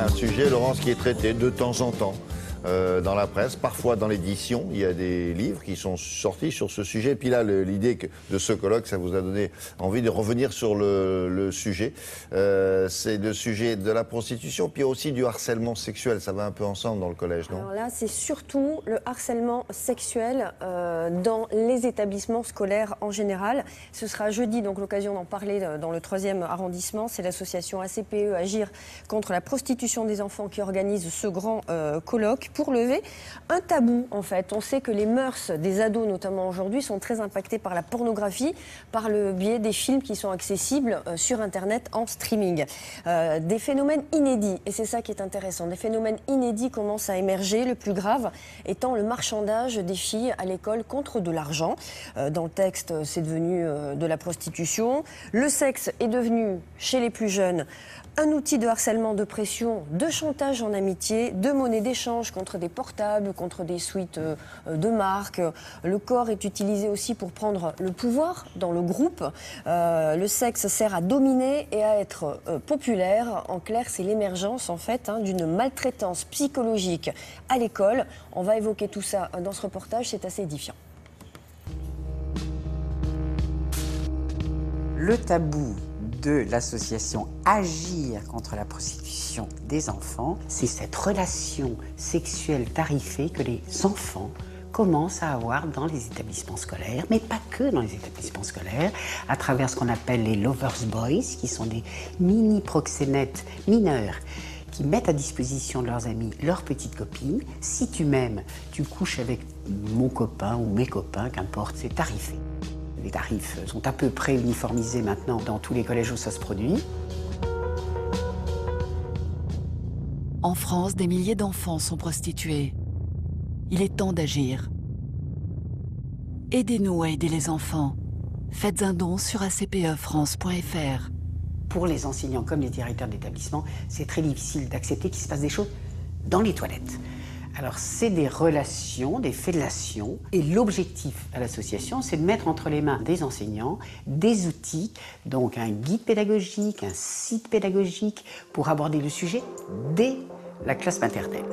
un sujet, Laurence, qui est traité de temps en temps dans la presse, parfois dans l'édition. Il y a des livres qui sont sortis sur ce sujet. Et puis là, l'idée de ce colloque, ça vous a donné envie de revenir sur le sujet. C'est le sujet de la prostitution, puis aussi du harcèlement sexuel. Ça va un peu ensemble dans le collège, non? Alors là, c'est surtout le harcèlement sexuel dans les établissements scolaires en général. Ce sera jeudi, donc l'occasion d'en parler dans le 3e arrondissement. C'est l'association ACPE, Agir contre la prostitution des enfants, qui organise ce grand colloque pour lever un tabou, en fait. On sait que les mœurs des ados, notamment aujourd'hui, sont très impactées par la pornographie, par le biais des films qui sont accessibles sur Internet en streaming. Des phénomènes inédits, et c'est ça qui est intéressant, des phénomènes inédits commencent à émerger, le plus grave étant le marchandage des filles à l'école contre de l'argent. Dans le texte, c'est devenu de la prostitution. Le sexe est devenu, chez les plus jeunes, un outil de harcèlement, de pression, de chantage en amitié, de monnaie d'échange contre des portables, contre des suites de marque. Le corps est utilisé aussi pour prendre le pouvoir dans le groupe. Le sexe sert à dominer et à être populaire. En clair, c'est l'émergence en fait d'une maltraitance psychologique à l'école. On va évoquer tout ça dans ce reportage, c'est assez édifiant. Le tabou de l'association Agir contre la prostitution des enfants, c'est cette relation sexuelle tarifée que les enfants commencent à avoir dans les établissements scolaires, mais pas que dans les établissements scolaires, à travers ce qu'on appelle les lovers boys, qui sont des mini-proxénètes mineurs qui mettent à disposition de leurs amis leurs petites copines. Si tu m'aimes, tu couches avec mon copain ou mes copains, qu'importe, c'est tarifé. Les tarifs sont à peu près uniformisés maintenant dans tous les collèges où ça se produit. En France, des milliers d'enfants sont prostitués. Il est temps d'agir. Aidez-nous à aider les enfants. Faites un don sur acpefrance.fr. Pour les enseignants comme les directeurs d'établissement, c'est très difficile d'accepter qu'il se passe des choses dans les toilettes. Alors, c'est des relations, des fellations. Et l'objectif à l'association, c'est de mettre entre les mains des enseignants des outils, donc un guide pédagogique, un site pédagogique, pour aborder le sujet dès la classe maternelle.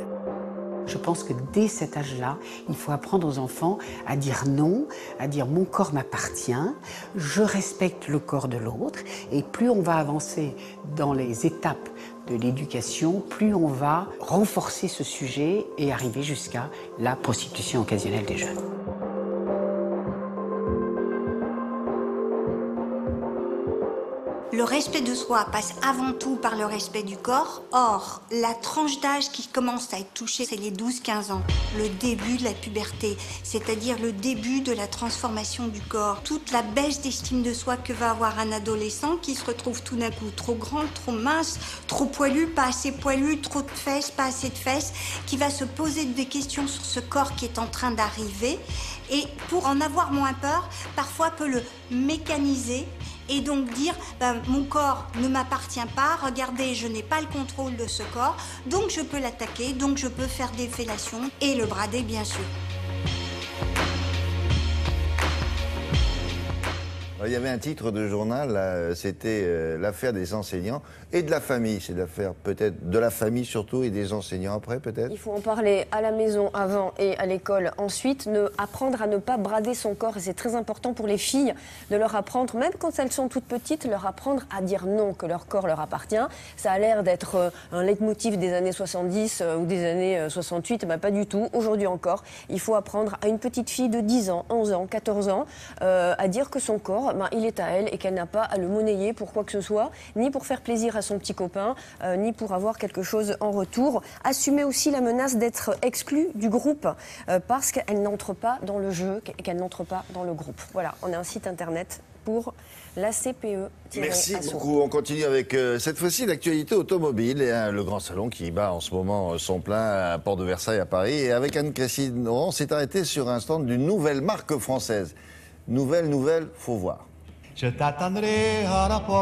Je pense que dès cet âge-là, il faut apprendre aux enfants à dire non, à dire mon corps m'appartient, je respecte le corps de l'autre. Et plus on va avancer dans les étapes de l'éducation, plus on va renforcer ce sujet et arriver jusqu'à la prostitution occasionnelle des jeunes. Le respect de soi passe avant tout par le respect du corps. Or, la tranche d'âge qui commence à être touchée, c'est les 12-15 ans. Le début de la puberté, c'est-à-dire le début de la transformation du corps. Toute la baisse d'estime de soi que va avoir un adolescent qui se retrouve tout d'un coup trop grand, trop mince, trop poilu, pas assez poilu, trop de fesses, pas assez de fesses, qui va se poser des questions sur ce corps qui est en train d'arriver. Et pour en avoir moins peur, parfois peut le mécaniser. Et donc dire, mon corps ne m'appartient pas, regardez, je n'ai pas le contrôle de ce corps, donc je peux l'attaquer, donc je peux faire des fellations et le brader, bien sûr. Il y avait un titre de journal, c'était l'affaire des enseignants et de la famille. C'est l'affaire peut-être de la famille surtout et des enseignants après peut-être. Il faut en parler à la maison avant et à l'école ensuite. Apprendre à ne pas brader son corps. Et c'est très important pour les filles de leur apprendre, même quand elles sont toutes petites, leur apprendre à dire non, que leur corps leur appartient. Ça a l'air d'être un leitmotiv des années 70 ou des années 68. Pas du tout. Aujourd'hui encore, il faut apprendre à une petite fille de 10 ans, 11 ans, 14 ans à dire que son corps, il est à elle et qu'elle n'a pas à le monnayer pour quoi que ce soit, ni pour faire plaisir à son petit copain, ni pour avoir quelque chose en retour. Assumer aussi la menace d'être exclue du groupe parce qu'elle n'entre pas dans le jeu et qu'elle n'entre pas dans le groupe. Voilà, on a un site internet pour la CPE. Merci beaucoup. On continue avec cette fois-ci l'actualité automobile et le grand salon qui bat en ce moment son plein à Porte de Versailles à Paris. Et avec Anne-Christine Laurent, on s'est arrêté sur un stand d'une nouvelle marque française. Nouvelle, faut voir. Je t'attendrai à la porte.